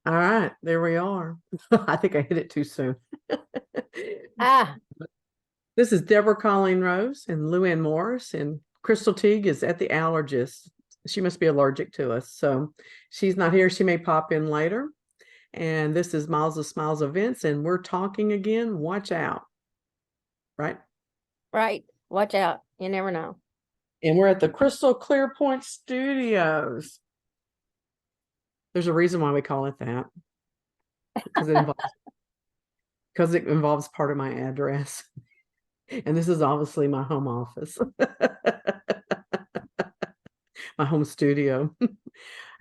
All right, there we are. I think I hit it too soon. Ah, This is Deborah Colleen Rose and Luann Morris, and Crystal Teague is at the allergist. She must be allergic to us, so she's not here. She may pop in later. And this is Miles of Smiles Events, and we're talking again. Watch out, right? right. Watch out. You never know. And we're at the Crystal Clear Point Studios. There's a reason why we call it that because it involves part of my address. And this is obviously my home office, my home studio.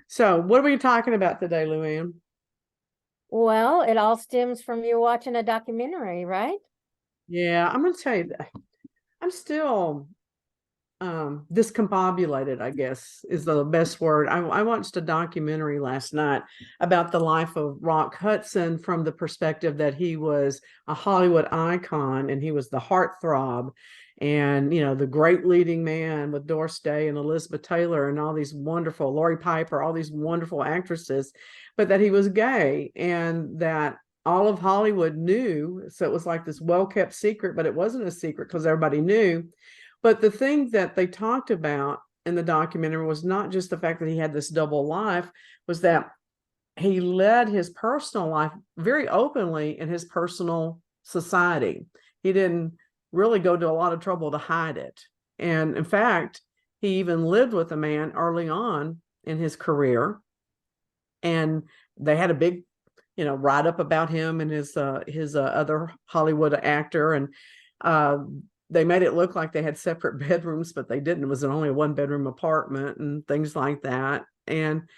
So, what are we talking about today, Luann? Well, it all stems from you watching a documentary, right? Yeah, I'm going to tell you that I'm still discombobulated, I guess is the best word. I watched a documentary last night about the life of Rock Hudson from the perspective that he was a Hollywood icon and he was the heartthrob and the great leading man with Doris Day and Elizabeth Taylor and all these wonderful Laurie Piper, all these wonderful actresses, but that he was gay and that all of Hollywood knew. So it was like this well-kept secret, but it wasn't a secret because everybody knew. But the thing that they talked about in the documentary was not just the fact that he had this double life, was that he led his personal life very openly in his personal society. He didn't really go to a lot of trouble to hide it. And in fact, he even lived with a man early on in his career. And they had a big, write up about him and his other Hollywood actor. And uh, they made it look like they had separate bedrooms, but they didn't. It was only a one-bedroom apartment and things like that. And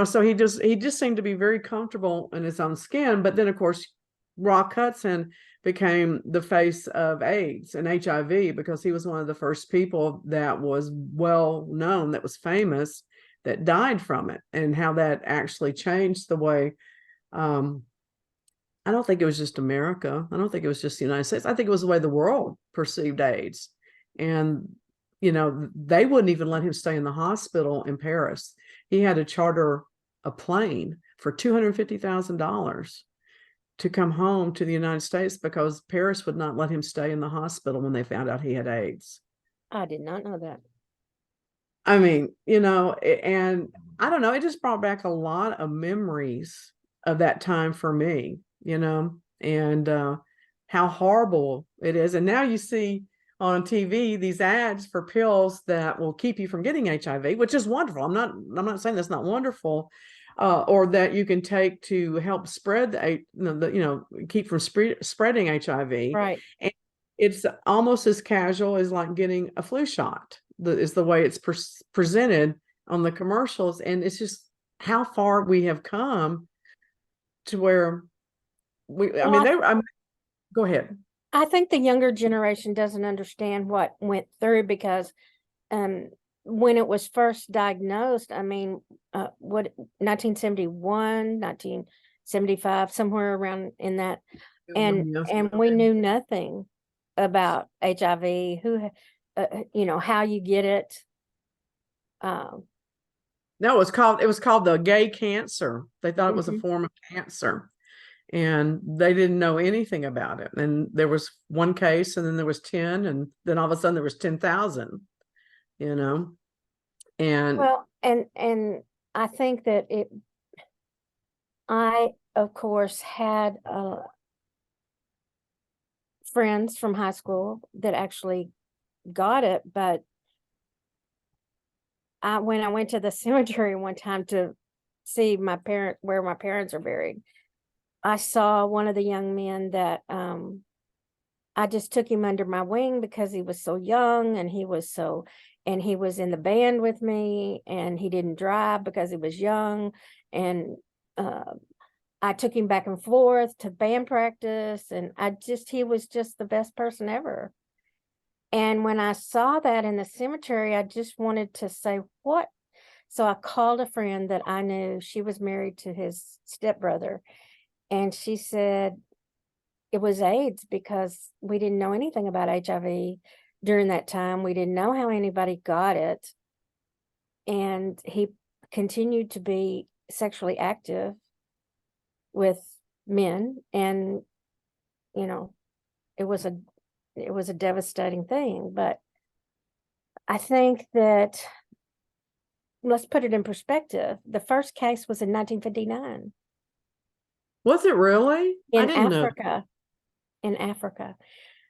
so he just seemed to be very comfortable in his own skin. But then, of course, Rock Hudson became the face of AIDS and HIV because he was one of the first people that was well known, that was famous, that died from it, and how that actually changed the way. Um, I don't think it was just America. I don't think it was just the United States. I think it was the way the world perceived AIDS. And, they wouldn't even let him stay in the hospital in Paris. He had to charter a plane for $250,000 to come home to the United States because Paris would not let him stay in the hospital when they found out he had AIDS. I did not know that. I mean, and I don't know, it just brought back a lot of memories of that time for me, and how horrible it is. And now you see on TV these ads for pills that will keep you from getting HIV, which is wonderful. I'm not saying that's not wonderful, or that you can take to help spread keep from spreading HIV. Right. And it's almost as casual as like getting a flu shot, is the way it's presented on the commercials. And it's just how far we have come to where I Well, mean, go ahead. I think the younger generation doesn't understand what went through because um, when it was first diagnosed, I mean, what 1971, 1975, somewhere around in that, and we knew nothing about HIV, how you get it. Um, No, it was called the gay cancer. They thought it was a mhm. form of cancer, and they didn't know anything about it. And there was one case, and then there was 10, and then all of a sudden there was 10,000, you know. And Well, and I think that I, of course, had friends from high school that actually got it, but when I went to the cemetery one time to see where my parents are buried, I saw one of the young men that I just took him under my wing because he was so young and he was in the band with me and he didn't drive because he was young. And uh, I took him back and forth to band practice, and he was just the best person ever. And when I saw that in the cemetery, I just wanted to say, what? So I called a friend that I knew. She was married to his stepbrother. And she said it was AIDS because we didn't know anything about HIV during that time. We didn't know how anybody got it. And he continued to be sexually active. with men, and you know, it was a devastating thing. But I think that, let's put it in perspective. The first case was in 1959 Was it really? I in didn't know. Africa. In Africa.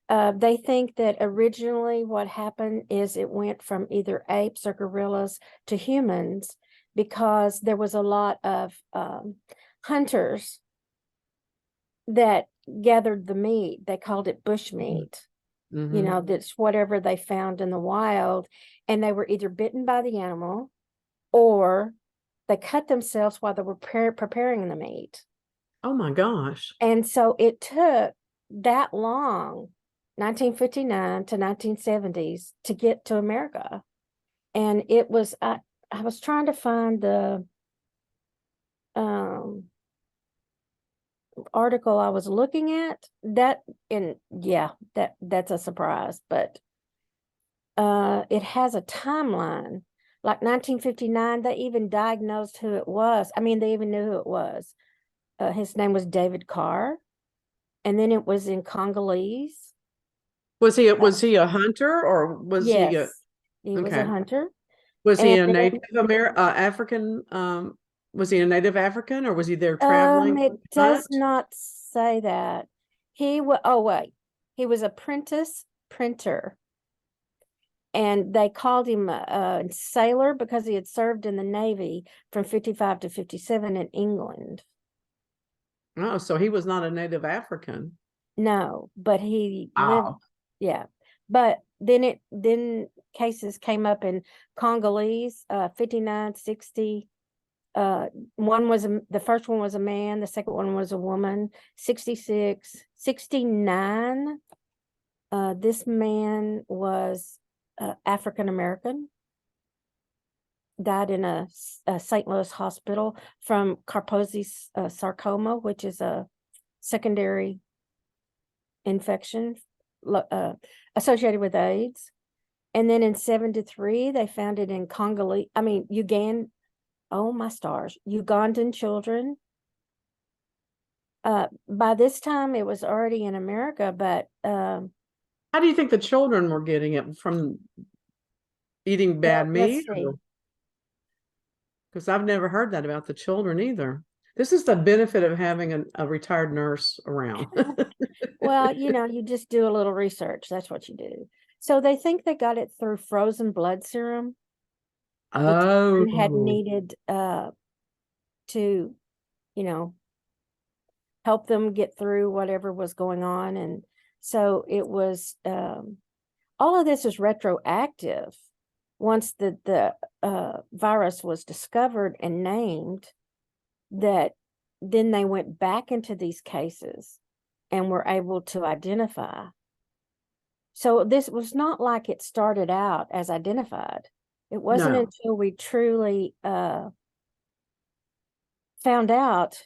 They think that originally what happened is it went from either apes or gorillas to humans, because there was a lot of hunters that gathered the meat. They called it bush meat. You know, that's whatever they found in the wild, and they were either bitten by the animal or they cut themselves while they were preparing the meat. Oh my gosh. And so it took that long, 1959 to 1970s, to get to America. And it was, I was trying to find the article I was looking at, that, and yeah, that's a surprise, but it has a timeline. Like 1959, they even diagnosed who it was. I mean, they even knew who it was. His name was David Carr, and then it was in Congolese. Was he a hunter, or was he a, Yes, he was a okay? hunter. Was he And a then, Native African? Was he a Native African, or was he there traveling? it does Hunt? not say that. He was, oh wait, he was apprentice printer. And they called him a sailor because he had served in the Navy from 55 to 57 in England. Oh, so he was not a Native African. No, but he lived, Wow. yeah. But then cases came up in Congolese, 59, 60. One was the first one was a man, the second one was a woman. 66, 69. This man was African American, died in a St. Louis hospital from Kaposi's sarcoma, which is a secondary infection associated with AIDS. And then in 73, they found it in Ugandan, oh my stars, Ugandan children. By this time, it was already in America, but How do you think the children were getting it, from eating well, bad let's meat? see. Because I've never heard that about the children either. This is the benefit of having a retired nurse around. Well, you just do a little research. That's what you do. So they think they got it through frozen blood serum. The children had Oh, needed to, you know, help them get through whatever was going on. And so it was, all of this is retroactive. Once the virus was discovered and named, that then they went back into these cases and were able to identify. So this was not like it started out as identified. It wasn't no. until we truly found out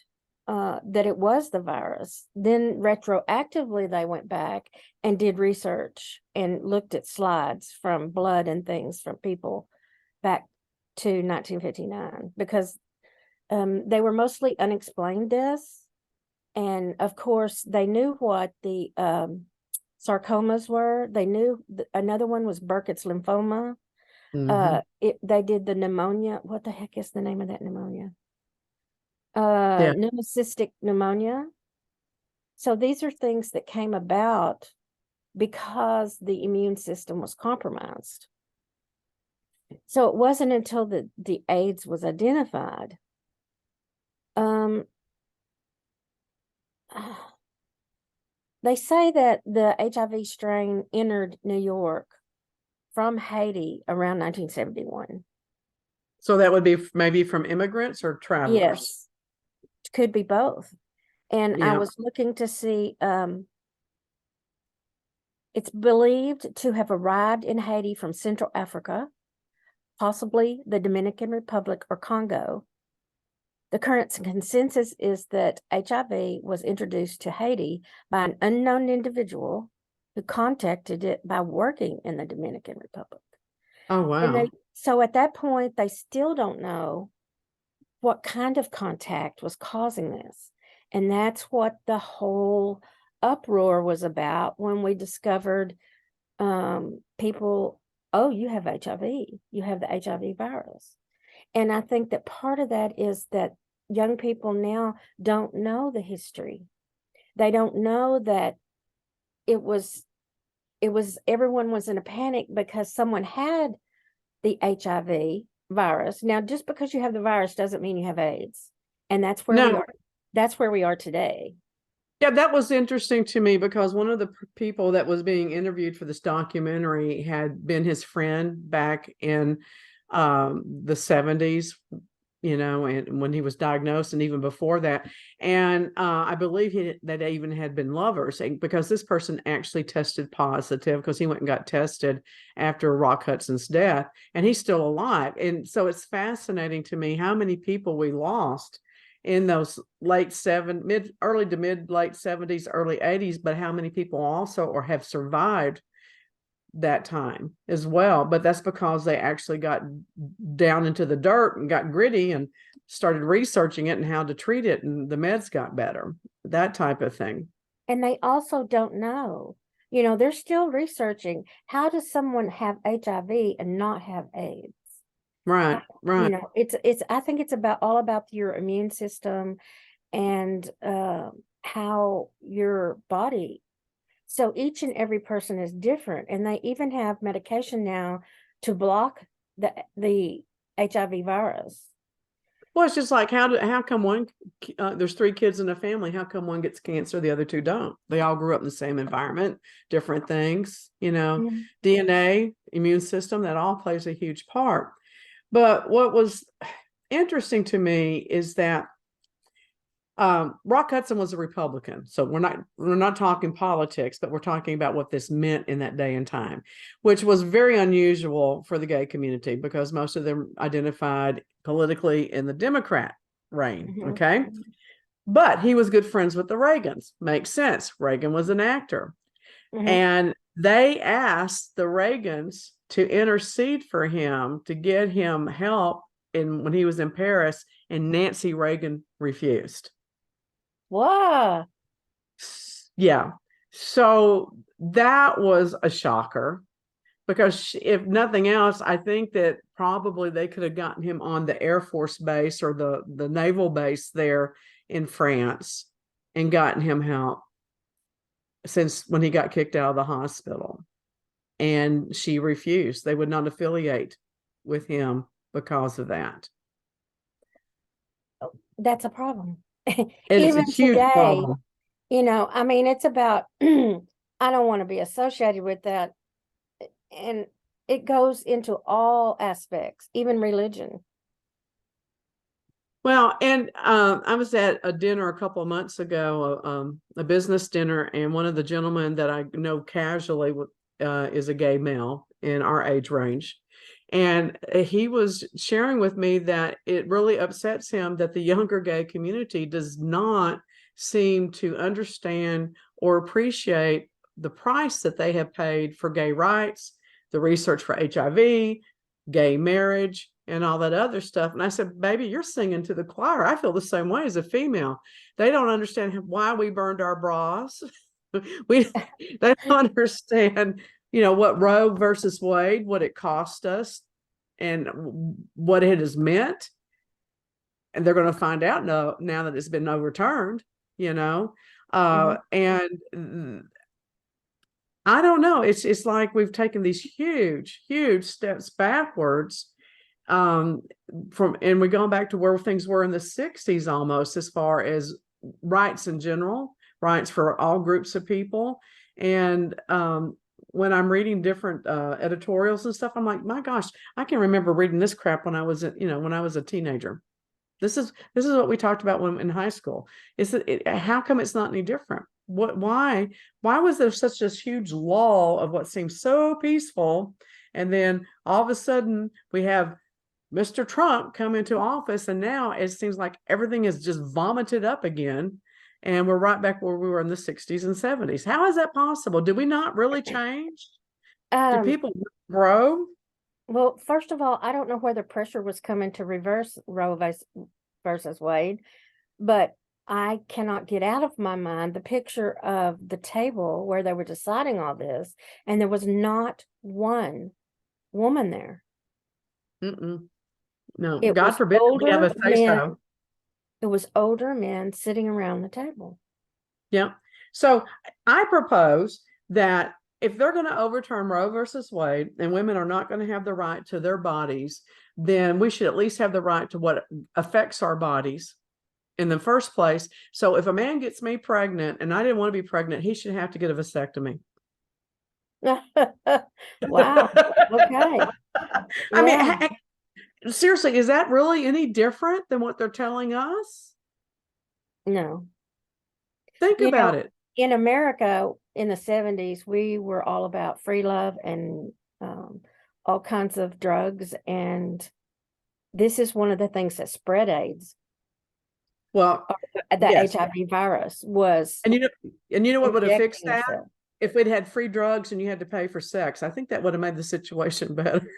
that it was the virus. Then retroactively, they went back and did research and looked at slides from blood and things from people back to 1959, because they were mostly unexplained deaths. And of course, they knew what the sarcomas were. They knew another one was Burkitt's lymphoma. Hmm. They did the pneumonia. What the heck is the name of that pneumonia? Yeah. Pneumocystic pneumonia. So these are things that came about because the immune system was compromised. So it wasn't until the AIDS was identified. They say that the HIV strain entered New York from Haiti around 1971. So that would be maybe from immigrants or travelers. Yes, could be both. And I Yeah. was looking to see, it's believed to have arrived in Haiti from Central Africa, possibly the Dominican Republic or Congo. The current consensus is that HIV was introduced to Haiti by an unknown individual who contacted it by working in the Dominican Republic. Oh, wow. So at that point, they still don't know what kind of contact was causing this. And that's what the whole uproar was about when we discovered people, oh, you have HIV, you have the HIV virus. And I think that part of that is that young people now don't know the history. They don't know that it was everyone was in a panic because someone had the HIV virus. Now, just because you have the virus doesn't mean you have AIDS. And that's where we No, are. That's where we are today. yeah, that was interesting to me because one of the people that was being interviewed for this documentary had been his friend back in the 70s, and when he was diagnosed, and even before that. And I believe that they even had been lovers, because this person actually tested positive, because he went and got tested after Rock Hudson's death, and he's still alive. And so it's fascinating to me how many people we lost in those late early to mid late 70s, early 80s, but how many people also or have survived that time as well. But that's because they actually got down into the dirt and got gritty and started researching it and how to treat it, and the meds got better, that type of thing. And they also don't know. They're still researching, how does someone have HIV and not have AIDS? Right, right. It's I think it's all about your immune system and how your body. So each and every person is different, and they even have medication now to block the HIV virus. Well, it's just like, how come there's 3 kids in a family, how come one gets cancer, the other 2 don't? They all grew up in the same environment, different things, Mhm. DNA, immune system, that all plays a huge part. But what was interesting to me is that Rock Hudson was a Republican, so we're not talking politics, but we're talking about what this meant in that day and time, which was very unusual for the gay community because most of them identified politically in the Democrat reign. Mhm. Okay, but he was good friends with the Reagans. Makes sense. Reagan was an actor, Mhm. and they asked the Reagans to intercede for him to get him help when he was in Paris, and Nancy Reagan refused. Wow. Yeah. So that was a shocker because if nothing else, I think that probably they could have gotten him on the Air Force base or the naval base there in France and gotten him help since when he got kicked out of the hospital. And she refused. They would not affiliate with him because of that. That's a problem. And it's a Even huge today, problem. I mean, it's about, I don't want to be associated with that. And it goes into all aspects, even religion. Well, and I was at a dinner a couple of months ago, a business dinner, and one of the gentlemen that I know casually is a gay male in our age range. And he was sharing with me that it really upsets him that the younger gay community does not seem to understand or appreciate the price that they have paid for gay rights, the research for HIV, gay marriage, and all that other stuff. And I said, baby, you're singing to the choir. I feel the same way as a female. They don't understand why we burned our bras. They don't understand, what Roe versus Wade, what it cost us and what it has meant. And they're going to find out now that it's been overturned, you know. And I don't know. It's like we've taken these huge, huge steps backwards, um, and we're going back to where things were in the 60s almost, as far as rights in general, rights for all groups of people. And when I'm reading different editorials and stuff, I'm like, my gosh, I can remember reading this crap when I was a teenager. This is what we talked about when in high school. How come it's not any different? Why was there such a huge lull of what seems so peaceful, and then all of a sudden we have Mr. Trump come into office, and now it seems like everything is just vomited up again, and we're right back where we were in the 60s and 70s. How is that possible? Did we not really change? Did Um, people grow? well, first of all, I don't know where the pressure was coming to reverse Roe versus Wade, but I cannot get out of my mind the picture of the table where they were deciding all this, and there was not one woman there. Mm-mm. No, It God was forbid that we have a older say men. so. It was older men sitting around the table. Yeah. So I propose that if they're going to overturn Roe versus Wade and women are not going to have the right to their bodies, then we should at least have the right to what affects our bodies in the first place. So if a man gets me pregnant and I didn't want to be pregnant, he should have to get a vasectomy. Wow. Okay. I mean, Yeah. seriously, is that really any different than what they're telling us? No. Think You about know, it. in America in the 70s, we were all about free love and all kinds of drugs. And this is one of the things that spread AIDS. Well, The yes. HIV virus was And you know what would have fixed injecting that? yourself. If we'd had free drugs and you had to pay for sex. I think that would have made the situation better.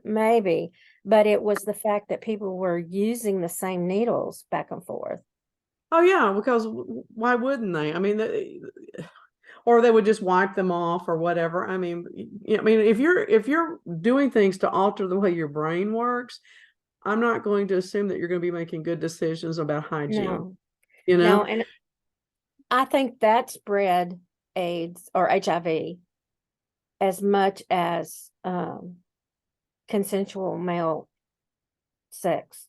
Maybe, but it was the fact that people were using the same needles back and forth. Oh yeah, because why wouldn't they? I mean, or they would just wipe them off or whatever. I mean, I mean, if you're doing things to alter the way your brain works, I'm not going to assume that you're going to be making good decisions about hygiene. No, You no, know? and I think that spread AIDS or HIV as much as consensual male sex.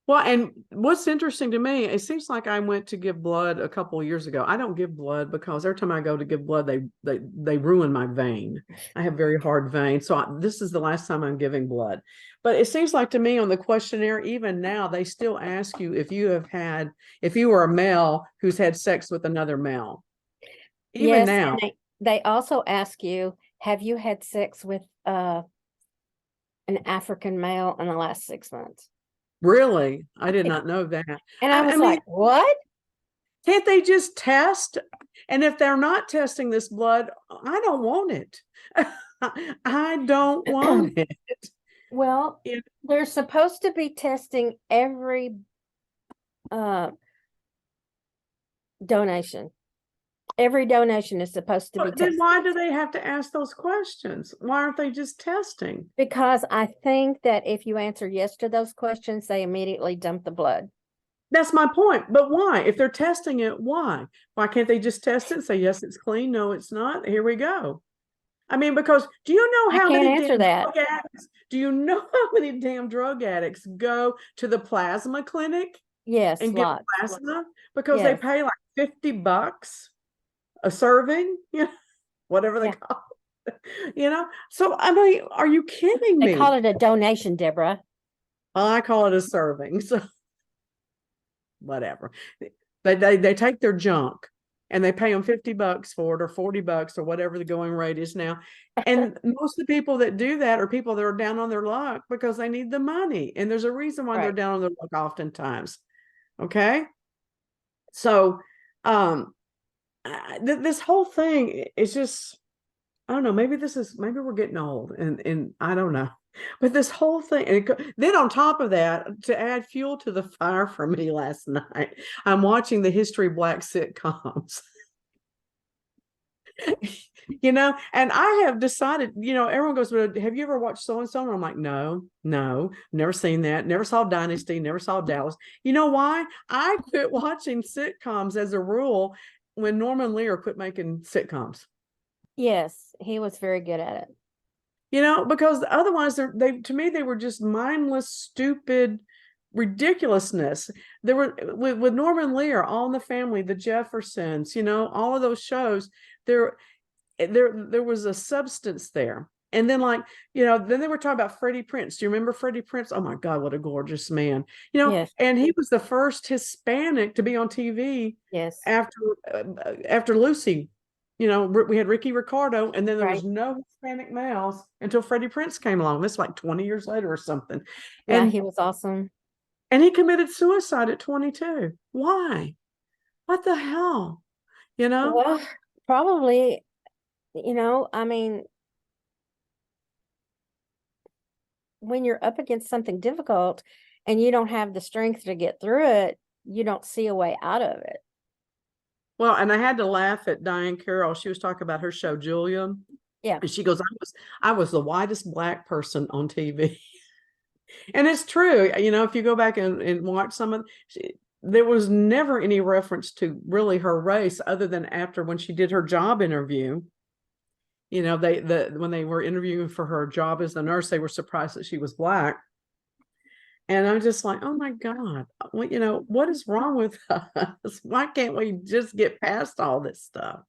Well, and what's interesting to me, it seems like I went to give blood a couple of years ago. I don't give blood because every time I go to give blood, they ruin my vein. I have very hard veins, so this is the last time I'm giving blood. But it seems like to me on the questionnaire, even now, they still ask you if you were a male who's had sex with another male. Even Yes, now, and they also ask you, have you had sex with an African male in the last 6 months? really, I did not know that. And I was I mean, like, what? can't they just test? And if they're not testing this blood, I don't want it. I don't want it. Well, they're supposed to be testing every donation. Every donation is supposed to be Then tested. why do they have to ask those questions? Why aren't they just testing? Because I think that if you answer yes to those questions, they immediately dump the blood. That's my point. But why? If they're testing it, why? Why can't they just test it and say, yes, it's clean? No, it's not. Here we go. I mean, because do you know I how can't many answer damn that. drug addicts? Do you know how many damn drug addicts go to the plasma clinic Yes, and get lots. plasma because they Yes. pay like $50 a serving, whatever they Yeah. call it. So I mean, are you kidding They call me? it a donation, Deborah. I call it a serving. So whatever. They take their junk and they pay them $50 for it or $40 or whatever the going rate is now. And most of the people that do that are people that are down on their luck because they need the money. And there's a reason why they're Right. down on their luck oftentimes. Okay. So this whole thing is just, I don't know, maybe we're getting old and I don't know. But this whole thing, and then on top of that, to add fuel to the fire for me last night, I'm watching the History Black sitcoms. And I have decided, everyone goes, well, have you ever watched so and so? And I'm like, no, never seen that, never saw Dynasty, never saw Dallas. You know why? I quit watching sitcoms as a rule when Norman Lear quit making sitcoms. Yes, he was very good at it. Because otherwise to me they were just mindless, stupid ridiculousness. There were with Norman Lear, All in the Family, the Jeffersons, all of those shows, there was a substance there. And then then they were talking about Freddie Prinze. Do you remember Freddie Prinze? Oh my God, what a gorgeous man. Yes. And he was the first Hispanic to be on TV Yes. after Lucy. We had Ricky Ricardo, and then there was Right. no Hispanic males until Freddie Prinze came along. That's like 20 years later or something. Yeah, And he was awesome. and he committed suicide at 22. Why? What the hell? Well, probably, I mean, when you're up against something difficult and you don't have the strength to get through it, you don't see a way out of it. Well, and I had to laugh at Diane Carroll. She was talking about her show, Julia. Yeah. And she goes, I was the whitest black person on TV. And it's true. If you go back and watch some of there was never any reference to really her race other than after when she did her job interview. When they were interviewing for her job as the nurse, they were surprised that she was black. And I'm just like, oh my God, what is wrong with us? Why can't we just get past all this stuff?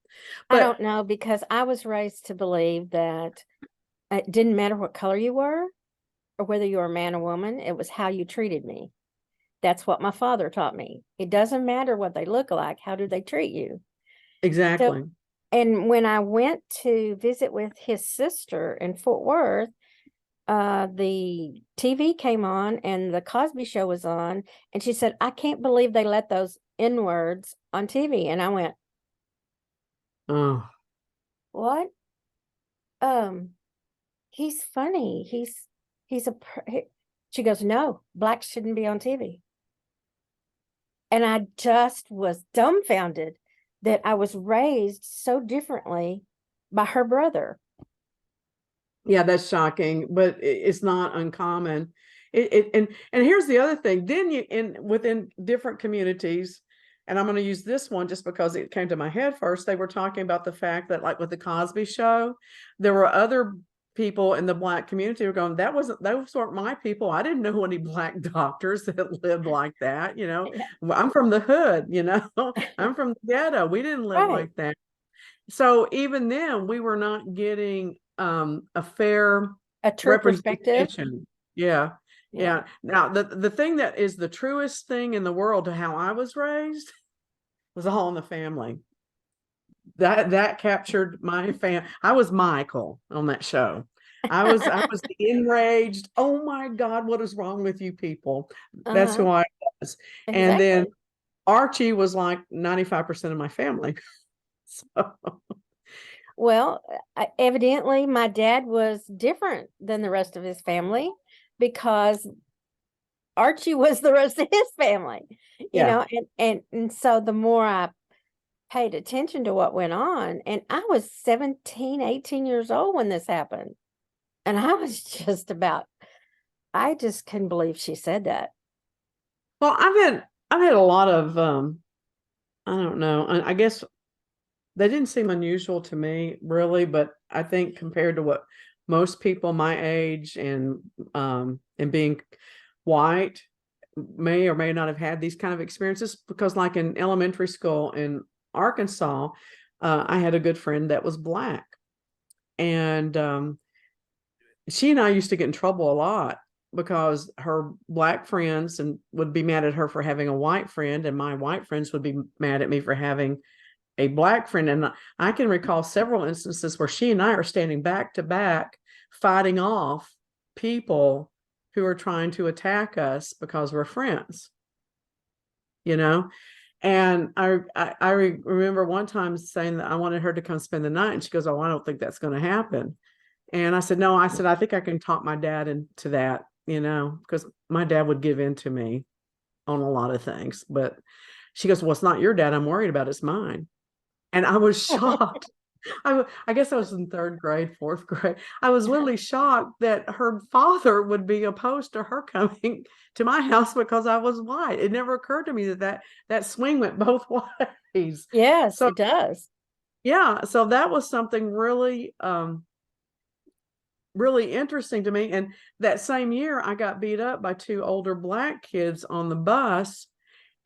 I don't know, because I was raised to believe that it didn't matter what color you were or whether you were a man or woman, it was how you treated me. That's what my father taught me. It doesn't matter what they look like, how do they treat you? Exactly. So, and when I went to visit with his sister in Fort Worth, the TV came on and the Cosby Show was on, and she said, I can't believe they let those N-words on TV. And I went, oh, what? He's funny. She goes, no, blacks shouldn't be on TV. And I just was dumbfounded that I was raised so differently by her brother. yeah, that's shocking, but it's not uncommon. And here's the other thing. Then within different communities, and I'm going to use this one just because it came to my head first. They were talking about the fact that, like with the Cosby Show, there were other people in the black community who were going, those weren't my people. I didn't know any black doctors that lived like that. Yeah. I'm from the hood. I'm from the ghetto. We didn't live like that. So even then, we were not getting a true perspective. Yeah. Now, the thing that is the truest thing in the world to how I was raised was All in the Family. That captured my family. I was Michael on that show. I was the enraged. Oh my God, what is wrong with you people? That's who I was. Exactly. And then Archie was like 95% of my family. So. Well, evidently my dad was different than the rest of his family, because Archie was the rest of his family, you know, and so the more I paid attention to what went on, and I was 17, 18 years old when this happened. And I was I just couldn't believe she said that. Well, I've had a lot of, I don't know, I guess they didn't seem unusual to me really, but I think compared to what most people my age and being white may or may not have had these kind of experiences, because like in elementary school in Arkansas, I had a good friend that was black, and she and I used to get in trouble a lot because her black friends would be mad at her for having a white friend, and my white friends would be mad at me for having a black friend. And I can recall several instances where she and I are standing back to back fighting off people who are trying to attack us because we're friends, And I remember one time saying that I wanted her to come spend the night, and she goes, oh, I don't think that's going to happen. And I said, no, I think I can talk my dad into that, because my dad would give in to me on a lot of things. But she goes, well, it's not your dad I'm worried about, it's mine. And I was shocked. I guess I was in third grade, fourth grade. I was literally shocked that her father would be opposed to her coming to my house because I was white. It never occurred to me that swing went both ways. Yes, it does. Yeah. So that was something really, really interesting to me. And that same year, I got beat up by two older black kids on the bus,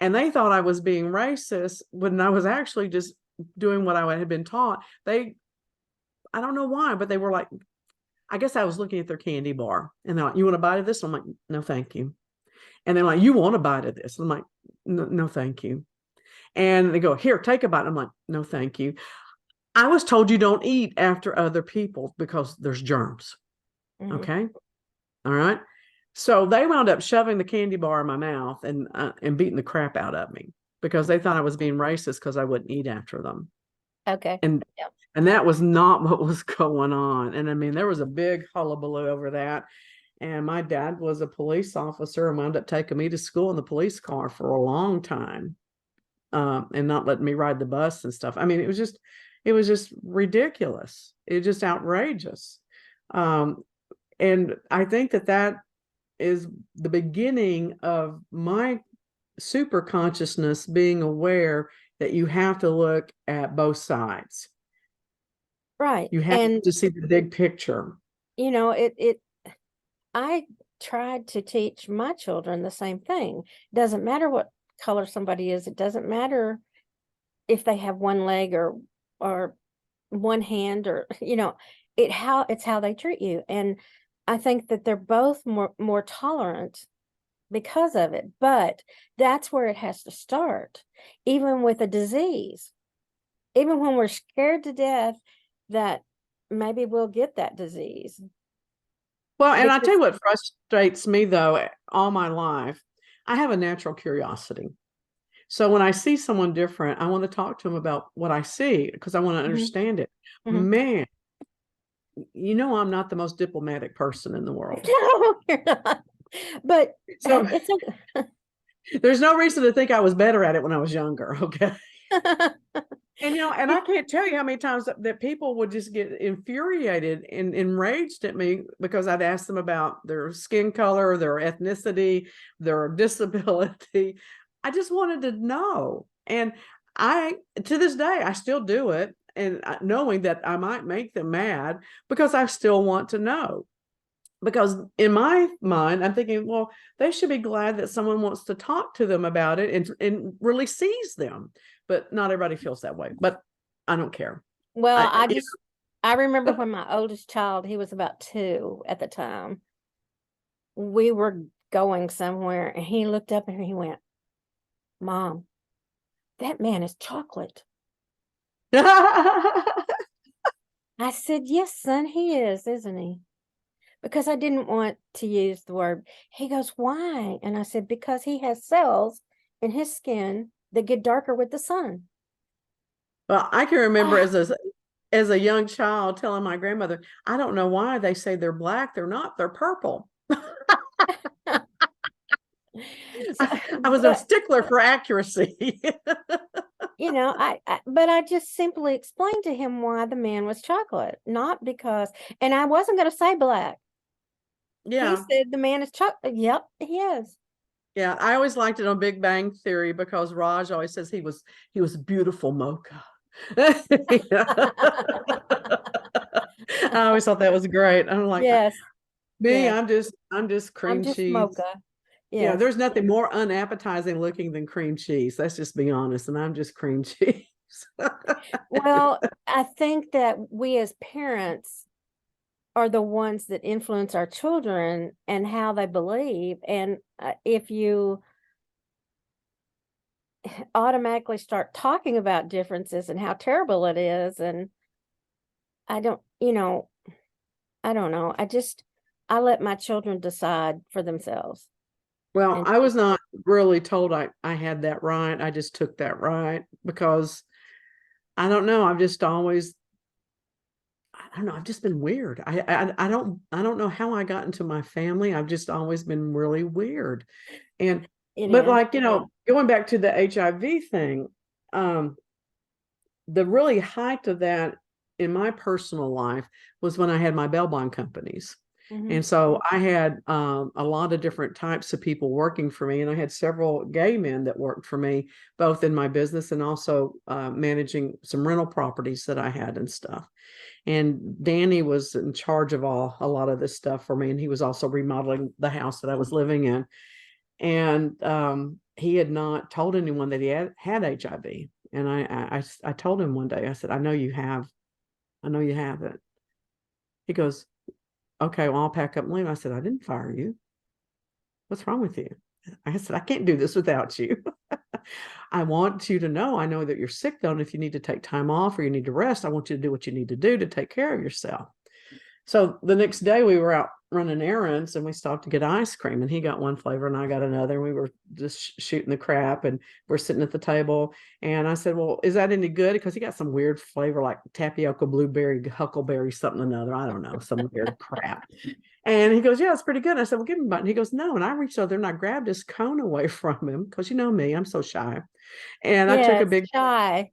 and they thought I was being racist when I was actually just doing what I had been taught. I don't know why, but they were like, I guess I was looking at their candy bar, and they're like, you want a bite of this? I'm like, no, thank you. And they're like, you want a bite of this? I'm like, no, thank you. And they go, here, take a bite. I'm like, no, thank you. I was told you don't eat after other people because there's germs. Mm-hmm. Okay. All right. So they wound up shoving the candy bar in my mouth and beating the crap out of me because they thought I was being racist because I wouldn't eat after them. Okay. And that was not what was going on. And I mean, there was a big hullabaloo over that. And my dad was a police officer and wound up taking me to school in the police car for a long time, and not letting me ride the bus and stuff. I mean, it was just ridiculous. It just outrageous. And I think that that is the beginning of my super consciousness being aware that you have to look at both sides. Right. You have And to see the big picture. I tried to teach my children the same thing. Doesn't matter what color somebody is. It doesn't matter if they have one leg or one hand, or it's how they treat you. And I think that they're both more tolerant because of it. But that's where it has to start. Even with a disease, even when we're scared to death that maybe we'll get that disease. Well, and I tell Because you what frustrates me though, all my life, I have a natural curiosity. So when I see someone different, I want to talk to them about what I see because I want to understand it. Mhm. Man, I'm not the most diplomatic person in the world. No, you're not. But So it's there's no reason to think I was better at it when I was younger. Okay. a And I can't tell you how many times that people would just get infuriated and enraged at me because I'd ask them about their skin color, their ethnicity, their disability. I just wanted to know. And to this day, I still do it. And knowing that I might make them mad because I still want to know. Because in my mind, I'm thinking, well, they should be glad that someone wants to talk to them about it and really sees them. But not everybody feels that way. But I don't care. Well, I, I remember when my oldest child, he was about 2 at the time, we were going somewhere and he looked up and he went, "Mom, that man is chocolate." I said, "Yes, son, he is, isn't he?" Because I didn't want to use the word. He goes, "Why?" And I said, "Because he has cells in his skin that get darker with the sun." Well, I can remember as a young child telling my grandmother, I don't know why they say they're black. They're not. They're purple. So, I was a but stickler for accuracy. but I just simply explained to him why the man was chocolate, not because, and I wasn't going to say black. He Yeah. said the man is chocolate. Yep, he is. Yeah. I always liked it on Big Bang Theory because Raj always says he was beautiful mocha. I always thought that was great. I'm like, Yes, me, yes. I'm just I'm cream just cheese. mocha. Yes. There's nothing more unappetizing looking than cream cheese. Let's just be honest. And I'm just cream cheese. Well, I think that we as parents are the ones that influence our children and how they believe. And if you automatically start talking about differences and how terrible it is, and I don't, I don't know. I let my children decide for themselves. Well, And I was not really told I had that right. I just took that right because I don't know. I don't know. I've just been weird. I don't know how I got into my family. I've just always been really weird. And, it but is. like, going back to the HIV thing, um, the really height of that in my personal life was when I had my bail bond companies. Mhm. And so I had a lot of different types of people working for me. And I had several gay men that worked for me, both in my business and also managing some rental properties that I had and stuff. And Danny was in charge of a lot of this stuff for me. And he was also remodeling the house that I was living in. And he had not told anyone that he had HIV. And I told him one day, I said, I know you have it. He goes, okay, well, I'll pack up and leave. I said, I didn't fire you. What's wrong with you? I said, I can't do this without you. I want you to know, I know that you're sick though. And if you need to take time off or you need to rest, I want you to do what you need to do to take care of yourself. So the next day we were out running errands and we stopped to get ice cream and he got one flavor and I got another. And we were just shooting the crap and we're sitting at the table. And I said, well, is that any good? Because he got some weird flavor like tapioca, blueberry, huckleberry, something or another. I don't know, some weird crap. And he goes, yeah, it's pretty good. And I said, well, give him a bite. And he goes, no. And I reached over there and I grabbed his cone away from him because you know me, I'm so shy. And I took a Yes, big, shy.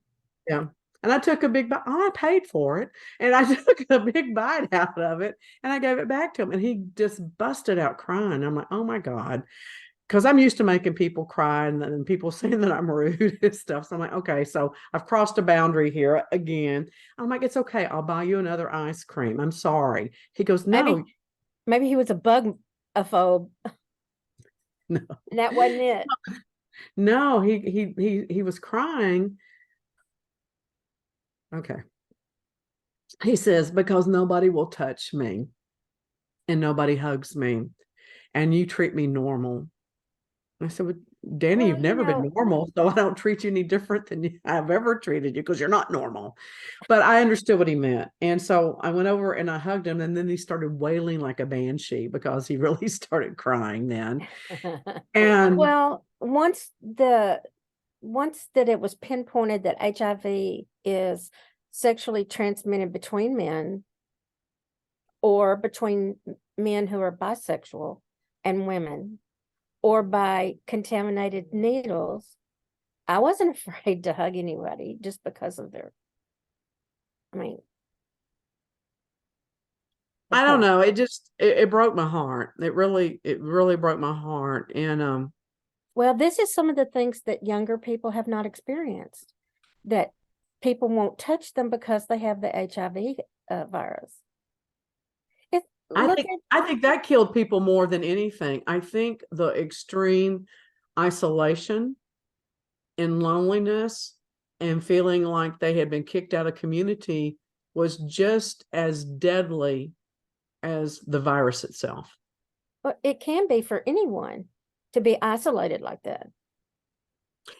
yeah. And I took a big bite. Oh, I paid for it. And I took a big bite out of it and I gave it back to him. And he just busted out crying. I'm like, oh my God. Because I'm used to making people cry and people saying that I'm rude and stuff. So I'm like, okay, so I've crossed a boundary here again. I'm like, it's okay. I'll buy you another ice cream. I'm sorry. He goes, no, Maybe he was a bug a phobe. no, And that wasn't it. no. He was crying. Okay. He says, because nobody will touch me and nobody hugs me and you treat me normal. I said, well, Danny, Well, you've never been normal, so I don't treat you any different than I've ever treated you because you're not normal. But I understood what he meant. And so I went over and I hugged him, and then he started wailing like a banshee because he really started crying then. And well, once that it was pinpointed that HIV is sexually transmitted between men or between men who are bisexual and women or by contaminated needles, I wasn't afraid to hug anybody just because of their, I mean, I don't know. It broke my heart. It really broke my heart. And well, this is some of the things that younger people have not experienced, that people won't touch them because they have the HIV virus. I think that killed people more than anything. I think the extreme isolation and loneliness and feeling like they had been kicked out of community was just as deadly as the virus itself. But it can be for anyone to be isolated like that.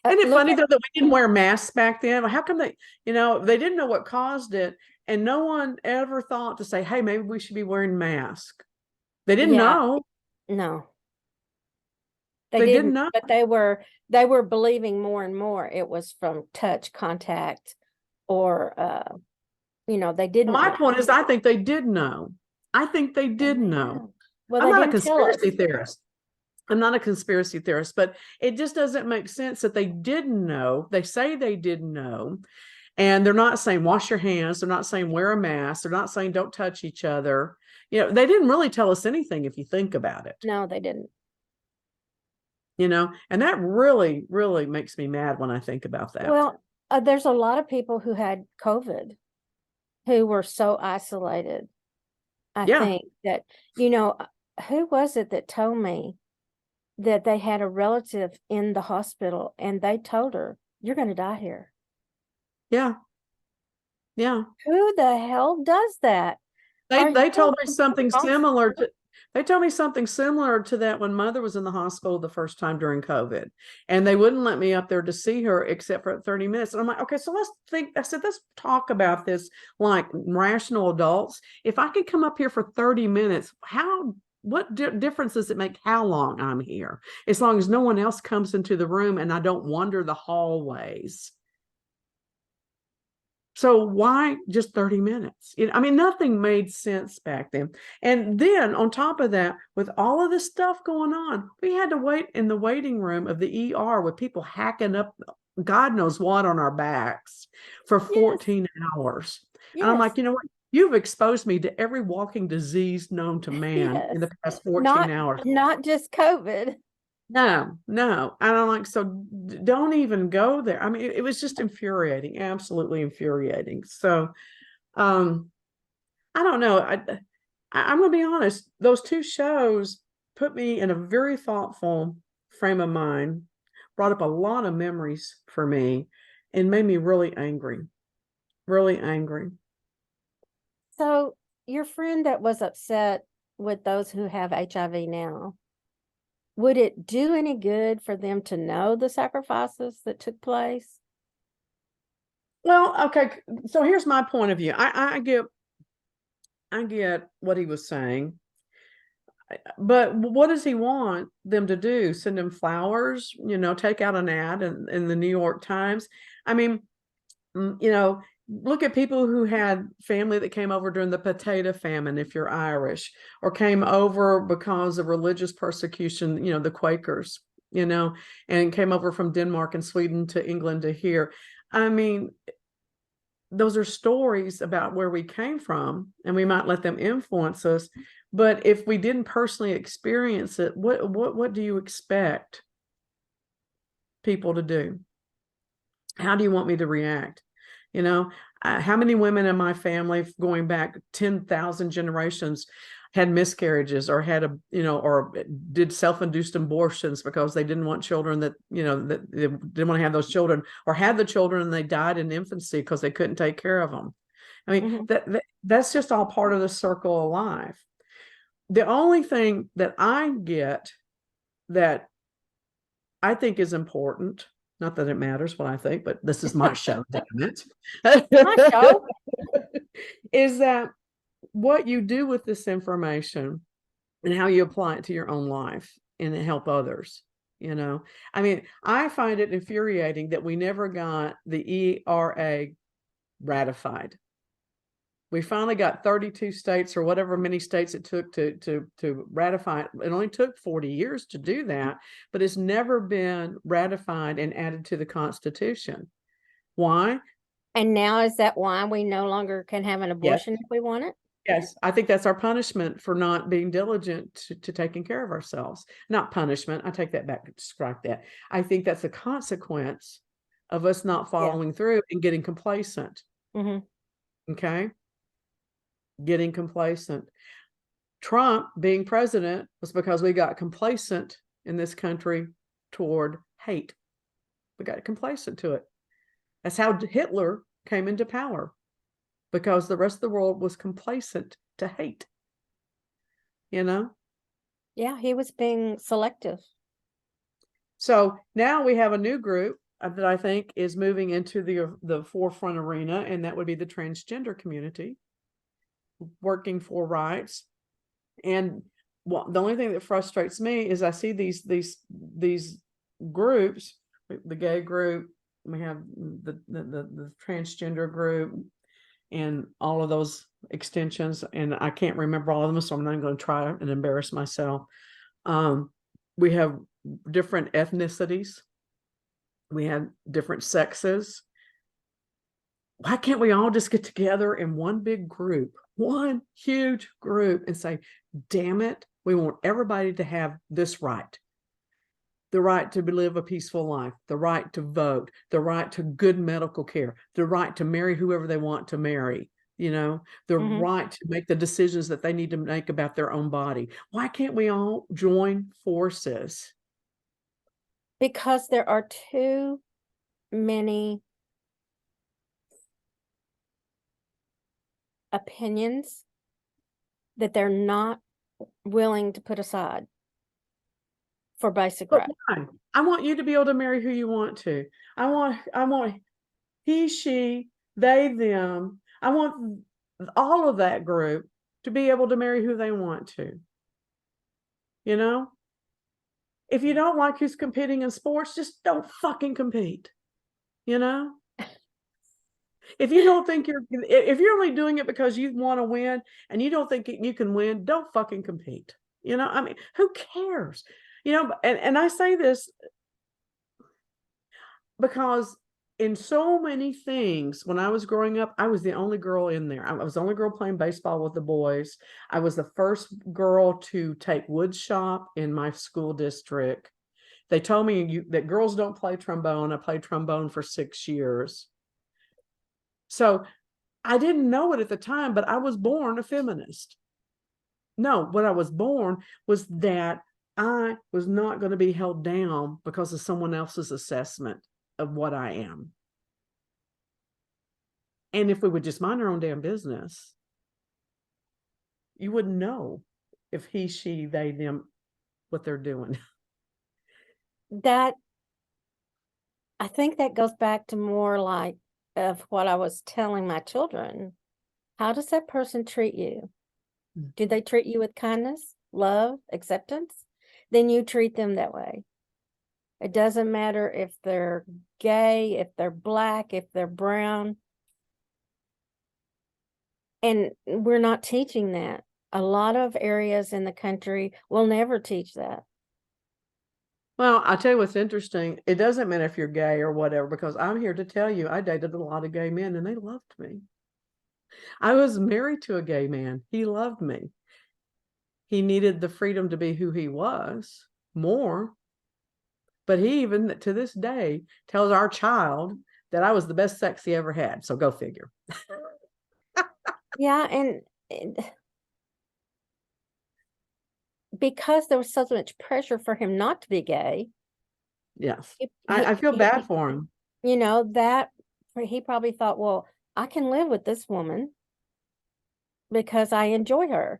Isn't it Look funny at, though that we didn't wear masks back then? How come they didn't know what caused it, and no one ever thought to say, "Hey, maybe we should be wearing masks." They didn't yeah, know. no, they They didn't didn't, know. but they were believing more and more it was from touch contact or they didn't My know. point is, I think they did know. I think they did know. Well, I'm they not a didn't tell conspiracy us. theorist. I'm not a conspiracy theorist, but it just doesn't make sense that they didn't know. They say they didn't know. And they're not saying wash your hands. They're not saying wear a mask. They're not saying don't touch each other. They didn't really tell us anything if you think about it, No, they didn't. and that really, really makes me mad when I think about that. Well, there's a lot of people who had COVID who were so isolated. I Yeah. think that, who was it that told me that they had a relative in the hospital and they told her, "You're going to die here." Yeah. Yeah. Who the hell does that? Are They you told me something similar to they told me something similar to that when mother was in the hospital the first time during COVID. And they wouldn't let me up there to see her except for 30 minutes. And I'm like, okay, so I said, let's talk about this like rational adults. If I could come up here for 30 minutes, what difference does it make how long I'm here? As long as no one else comes into the room and I don't wander the hallways. So why just 30 minutes? I mean, nothing made sense back then. And then on top of that, with all of this stuff going on, we had to wait in the waiting room of the ER with people hacking up God knows what on our backs for Yes, 14 hours. And I'm yes, like, you know what? You've exposed me to every walking disease known to man in the yes. past 14 Not hours. not just COVID. No, no. And I'm like, so don't even go there. I mean, it was just infuriating, absolutely infuriating. So, um, I don't know. I'm gonna be honest. Those two shows put me in a very thoughtful frame of mind, brought up a lot of memories for me, and made me really angry. Really angry. So your friend that was upset with those who have HIV now, would it do any good for them to know the sacrifices that took place? Well, okay. So here's my point of view. I get what he was saying. But what does he want them to do? Send him flowers, take out an ad in the New York Times? I mean, look at people who had family that came over during the potato famine, if you're Irish, or came over because of religious persecution, the Quakers, and came over from Denmark and Sweden to England to here. I mean, those are stories about where we came from, and we might let them influence us. But if we didn't personally experience it, what do you expect people to do? How do you want me to react? How many women in my family going back 10,000 generations had miscarriages or or did self-induced abortions because they didn't want children that they didn't want to have those children, or had the children and they died in infancy because they couldn't take care of them. I mean, that's just all part of the circle of life. The only thing that I get that I think is important, not that it matters what I think, but this is my show, damn it. My show. Is that what you do with this information and how you apply it to your own life and help others. I mean, I find it infuriating that we never got the ERA ratified. We finally got 32 states, or whatever many states it took to ratify it. It only took 40 years to do that, but it's never been ratified and added to the Constitution. Why? And now is that why we no longer can have an abortion if we want it? Yes, I think that's our punishment for not being diligent to taking care of ourselves. Not punishment. I take that back. Strike that. I think that's a consequence of us not following through and getting complacent. Okay? Getting complacent. Trump being president was because we got complacent in this country toward hate. We got complacent to it. That's how Hitler came into power, because the rest of the world was complacent to hate. Yeah, he was being selective. So now we have a new group that I think is moving into the forefront arena, and that would be the transgender community, working for rights. And the only thing that frustrates me is I see these groups, the gay group, we have the transgender group, and all of those extensions, and I can't remember all of them, so I'm not going to try and embarrass myself. We have different ethnicities. We have different sexes. Why can't we all just get together in one big group, one huge group, and say, damn it, we want everybody to have this right. The right to live a peaceful life, the right to vote, the right to good medical care, the right to marry whoever they want to marry, the right to make the decisions that they need to make about their own body. Why can't we all join forces? Because there are too many opinions that they're not willing to put aside for basic rights. I want you to be able to marry who you want to. I want he, she, they, them. I want all of that group to be able to marry who they want to. If you don't like who's competing in sports, just don't fucking compete. If you don't think if you're only doing it because you want to win and you don't think you can win, don't fucking compete. I mean, who cares? And I say this because in so many things, when I was growing up, I was the only girl in there. I was the only girl playing baseball with the boys. I was the first girl to take wood shop in my school district. They told me that girls don't play trombone. I played trombone for 6 years. So I didn't know it at the time, but I was born a feminist. No, what I was born was that I was not going to be held down because of someone else's assessment of what I am. And if we would just mind our own damn business, you wouldn't know if he, she, they, them, what they're doing. I think that goes back to more like of what I was telling my children. How does that person treat you? Do they treat you with kindness, love, acceptance? Then you treat them that way. It doesn't matter if they're gay, if they're black, if they're brown. And we're not teaching that. A lot of areas in the country will never teach that. Well, I'll tell you what's interesting. It doesn't matter if you're gay or whatever, because I'm here to tell you, I dated a lot of gay men and they loved me. I was married to a gay man. He loved me. He needed the freedom to be who he was more. But he even to this day tells our child that I was the best sex he ever had. So go figure. Yeah, and because there was so much pressure for him not to be gay, Yes. he, I feel bad for him. you know, that he probably thought, well, I can live with this woman because I enjoy her.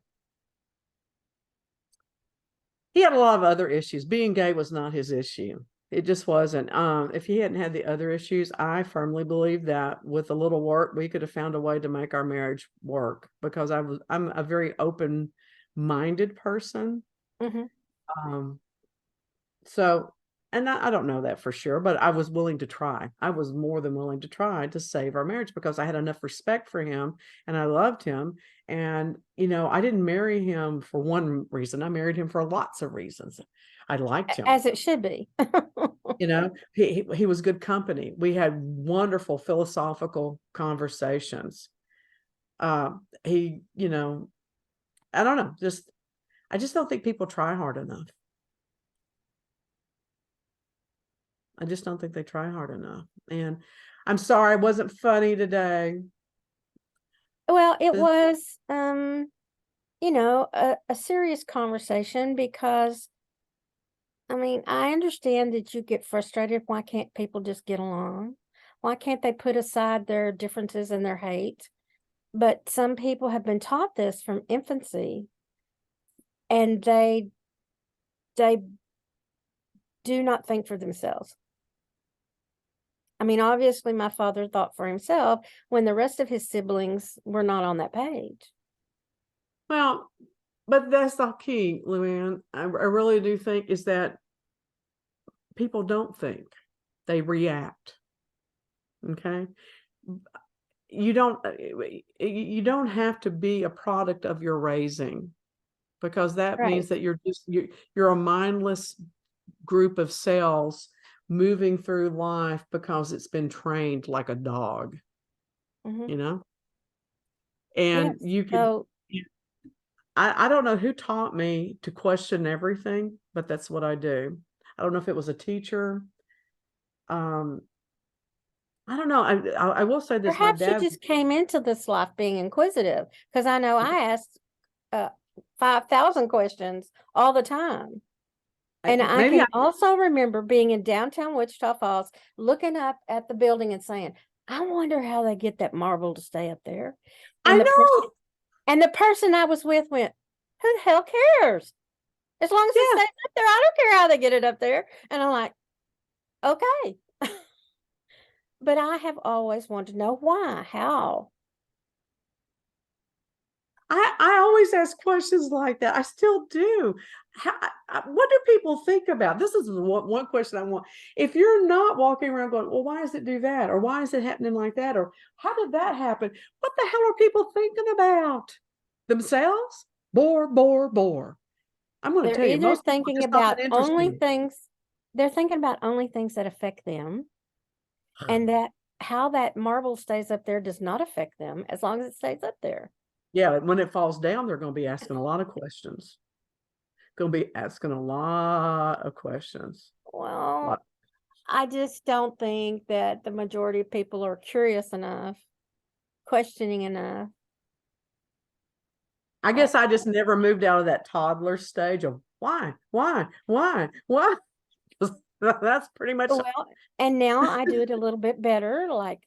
He had a lot of other issues. Being gay was not his issue. It just wasn't. If he hadn't had the other issues, I firmly believe that with a little work, we could have found a way to make our marriage work because I'm a very open-minded person. Mm-hmm. Um, so, and I don't know that for sure, but I was willing to try. I was more than willing to try to save our marriage because I had enough respect for him and I loved him. And, I didn't marry him for one reason. I married him for lots of reasons. I liked him. As it should be. He was good company. We had wonderful philosophical conversations. He, I don't know, I just don't think people try hard enough. I just don't think they try hard enough. And I'm sorry, it wasn't funny today. Well, it was, a serious conversation because, I mean, I understand that you get frustrated. Why can't people just get along? Why can't they put aside their differences and their hate? But some people have been taught this from infancy, and they do not think for themselves. I mean, obviously, my father thought for himself when the rest of his siblings were not on that page. Well, but that's the key, Luann. I really do think is that people don't think, they react. Okay. You don't have to be a product of your raising because that Right. means that you're a mindless group of cells moving through life because it's been trained like a dog, Mm-hmm. and Yes. you can. So I don't know who taught me to question everything, but that's what I do. I don't know if it was a teacher. Um, I don't know. I will say this: my perhaps you dad. just came into this life being inquisitive, because I know I asked 5,000 questions all the time. And I Maybe can also remember being in downtown Wichita Falls, looking up at the building and saying, I wonder how they get that marble to stay up there. I And know. and the person I was with went, who the hell cares? As long as it Yeah. stays up there, I don't care how they get it up there. And I'm like, okay. But I have always wanted to know why, how. I always ask questions like that. I still do. What do people think about? This is one question I want. If you're not walking around going, well, why does it do that? Or why is it happening like that? Or how did that happen? What the hell are people thinking about? Themselves? Bore, bore, bore. I'm going to They're tell you, either most people thinking just not that about only interesting. things, they're thinking about only things that affect them, and that how that marble stays up there does not affect them as long as it stays up there. Yeah, when it falls down, they're going to be asking a lot of questions. Going to be asking a lot of questions. Well, I just don't think that the majority of people are curious enough, questioning enough. I guess I just never moved out of that toddler stage of why. That's pretty much. Well, and now I do it a little bit better, like,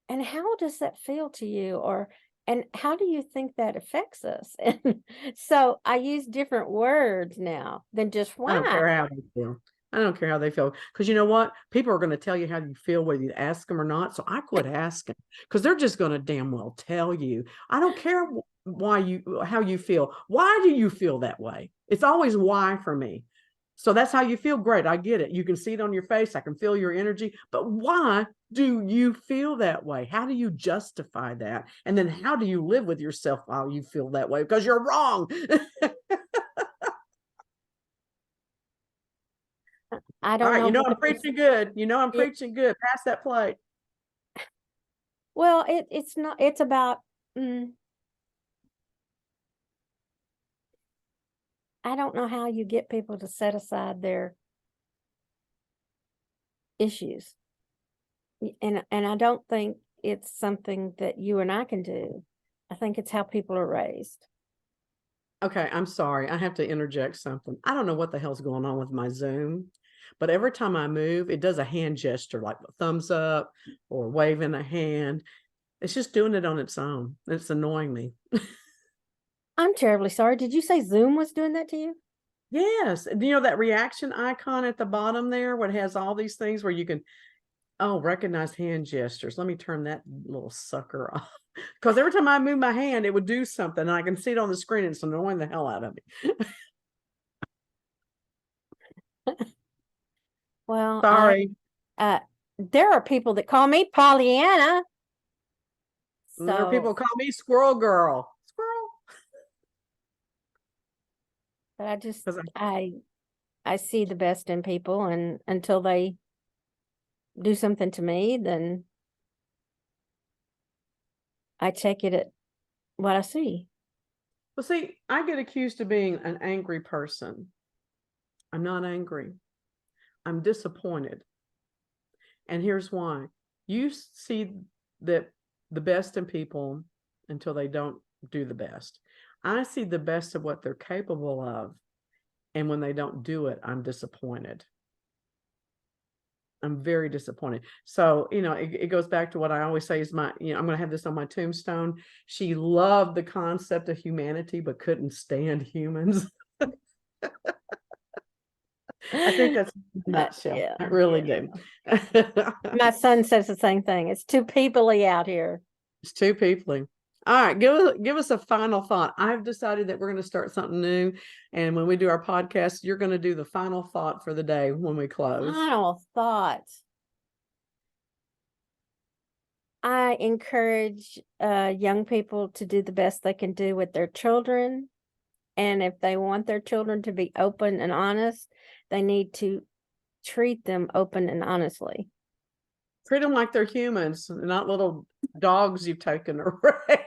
and how does that feel to you? Or, and how do you think that affects us? And so I use different words now than just I don't why. care how they feel. I don't care how they feel. Because you know what? People are going to tell you how you feel whether you ask them or not. So I quit asking because they're just going to damn well tell you. I don't care how you feel. Why do you feel that way? It's always why for me. So that's how you feel. Great. I get it. You can see it on your face. I can feel your energy. But why do you feel that way? How do you justify that? And then how do you live with yourself while you feel that way? Because you're wrong. I All don't right. know You know, what I'm it is. preaching good. You know, I'm It, preaching good. Pass that plate. well, it's not, it's about, I don't know how you get people to set aside their issues. And I don't think it's something that you and I can do. I think it's how people are raised. Okay, I'm sorry. I have to interject something. I don't know what the hell's going on with my Zoom, but every time I move, it does a hand gesture like a thumbs up or waving a hand. It's just doing it on its own. It's annoying me. I'm terribly sorry. Did you say Zoom was doing that to you? Yes. You know that reaction icon at the bottom there, where it has all these things where you can, oh, recognize hand gestures. Let me turn that little sucker off. Because every time I move my hand, it would do something, and I can see it on the screen. And it's annoying the hell out of me. Well, Sorry. there are people that call me Pollyanna. And there are people So, who call me Squirrel Girl. Squirrel. but I just, 'Cause I see the best in people, and until they do something to me, then I take it at what I see. well, see, I get accused of being an angry person. I'm not angry. I'm disappointed. And here's why. You see that the best in people until they don't do the best. I see the best of what they're capable of. And when they don't do it, I'm disappointed. I'm very disappointed. So, you know, it goes back to what I always say is I'm going to have this on my tombstone. She loved the concept of humanity, but couldn't stand humans. I think that's a nutshell. Yeah, I really do. my son says the same thing. It's too peoply out here. It's two people. All right, give us a final thought. I've decided that we're going to start something new, and when we do our podcast, you're going to do the final thought for the day when we close. Final thoughts. I encourage young people to do the best they can do with their children. And if they want their children to be open and honest, they need to treat them open and honestly. Treat them like they're humans, not little dogs you've taken to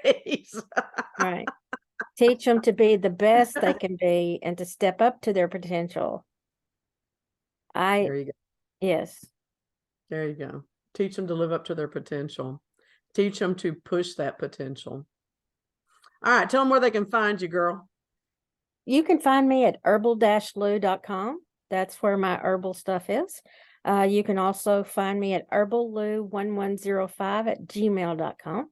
raise. Right. Teach them to be the best they can be and to step up to their potential. There you go. Yes. There you go. Teach them to live up to their potential. Teach them to push that potential. All right, tell them where they can find you, girl. You can find me at herbal-lou.com. That's where my herbal stuff is. You can also find me at herballou1105 at gmail.com.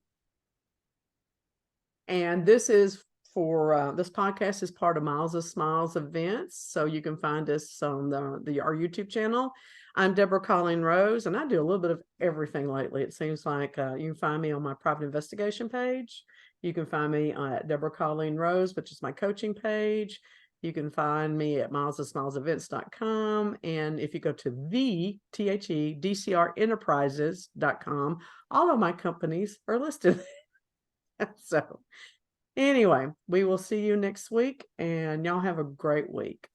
And this is for this podcast is part of Miles of Smiles events. So you can find us on our YouTube channel. I'm Deborah Colleen Rose, and I do a little bit of everything lately. It seems like you can find me on my private investigation page. You can find me at Deborah Colleen Rose, which is my coaching page. You can find me at milesofsmilesevents.com. And if you go to the DCRenterprises.com, all of my companies are listed. So anyway, we will see you next week, and y'all have a great week.